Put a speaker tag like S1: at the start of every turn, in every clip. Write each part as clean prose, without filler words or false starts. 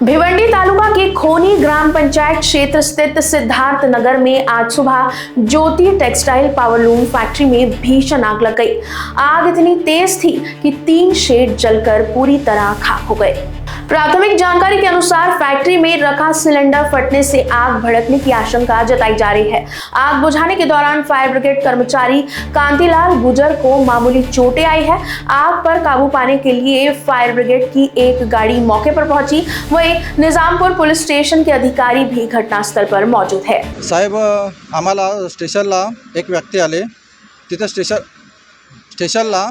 S1: भिवंडी तालुका के खोनी ग्राम पंचायत क्षेत्र स्थित सिद्धार्थ नगर में आज सुबह ज्योति टेक्सटाइल पावरलूम फैक्ट्री में भीषण आग लग गई। आग इतनी तेज थी कि 3 शेड जलकर पूरी तरह खाक हो गए। प्राथमिक जानकारी के अनुसार फैक्ट्री में रखा सिलेंडर फटने से आग भड़कने की आशंका जताई जा रही है। आग बुझाने के दौरान फायर ब्रिगेड कर्मचारी कांतिलाल गुजर को मामूली चोटें आई है। आग पर काबू पाने के लिए फायर ब्रिगेड की एक गाड़ी मौके पर पहुंची। वहीं निजामपुर पुलिस स्टेशन के अधिकारी भी घटनास्थल पर मौजूद है।
S2: साहेब, आम्हाला स्टेशनला एक व्यक्ती आले। तिथे स्टेशनला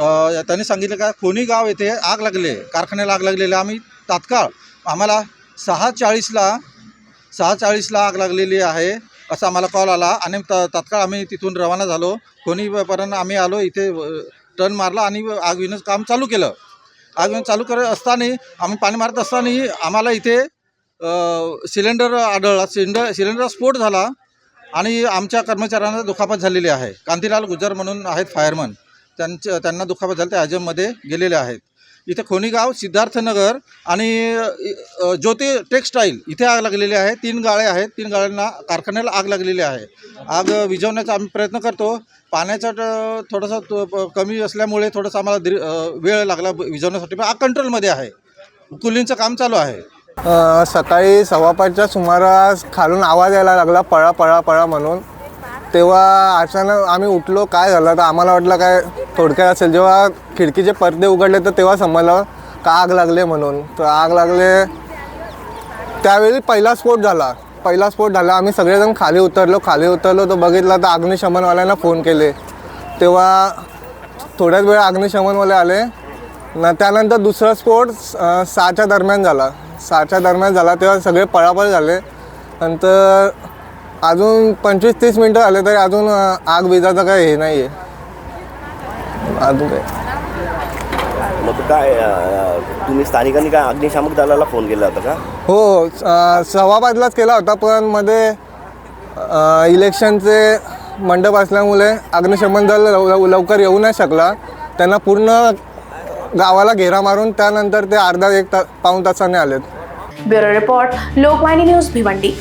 S2: त्यांनी सांगितलं का खोनी गाव येथे आग लागले, कारखान्याला आग लागलेली। आम्ही तात्काळ आम्हाला 6:40ला आग लागलेली आहे असा आम्हाला कॉल आला आणि तात्काळ आम्ही तिथून रवाना झालो। खोनीपर्यंत आम्ही आलो, इथे टर्न मारला आणि आग विझण्याचं काम चालू केलं। आग विझणं चालू करत असताना आम्ही पाणी मारत असताना आम्हाला इथे सिलेंडर आढळला। सिलेंडरचा स्फोट झाला आणि आमच्या कर्मचाऱ्यांना दुखापत झालेली आहे। कांतिलाल गुजर म्हणून आहेत फायरमन, त्यांना दुखापत झाली, ते आजममध्ये गेलेले आहेत। इथे खोनी गाव, सिद्धार्थनगर आणि ज्योती टेक्सटाईल इथे आग लागलेली आहे। 3 गाळे आहेत, 3 गाळ्यांना कारखान्याला आग लागलेली आहे। आग विझवण्याचा आम्ही प्रयत्न करतो। पाण्याचा थोडासा कमी असल्यामुळे थोडासा आम्हाला वेळ लागला विझवण्यासाठी, पण आग कंट्रोलमध्ये आहे। कुलिंगचं काम चालू आहे।
S3: सकाळी 5:15च्या सुमारास खालून आवाज यायला लागला, पळा पळा पळा म्हणून। तेव्हा अचानक आम्ही उठलो, काय झालं तर आम्हाला वाटलं काय थोडक्यात असेल। जेव्हा खिडकीचे पडदे उघडले तर तेव्हा समजलं का आग लागले म्हणून। तर आग लागले त्यावेळी पहिला स्फोट झाला। आम्ही सगळेजण खाली उतरलो तर बघितलं तर अग्निशमनवाल्यांना फोन केले। तेव्हा थोड्याच वेळ अग्निशमनवाले आले। त्यानंतर दुसरा स्फोट 6च्या दरम्यान झाला। तेव्हा सगळे पळापळ झाले। नंतर अजून 25-30 मिनटं झाले तरी अजून आग विझायचं काय हे नाही आहे अजून काय।
S4: मग काय तुम्ही स्थानिकांनी काय अग्निशामक दलाला फोन केला होता का?
S3: हो, 5:15लाच केला होता, पण मध्ये इलेक्शनचे मंडप असल्यामुळे अग्निशमन दल लवकर येऊ नाही शकला। त्यांना पूर्ण गावाला घेरा मारून त्यानंतर ते अर्धा 1 पाऊण तासाने आलेत।
S1: Bureau report, Lokvahini news, Bhiwandi.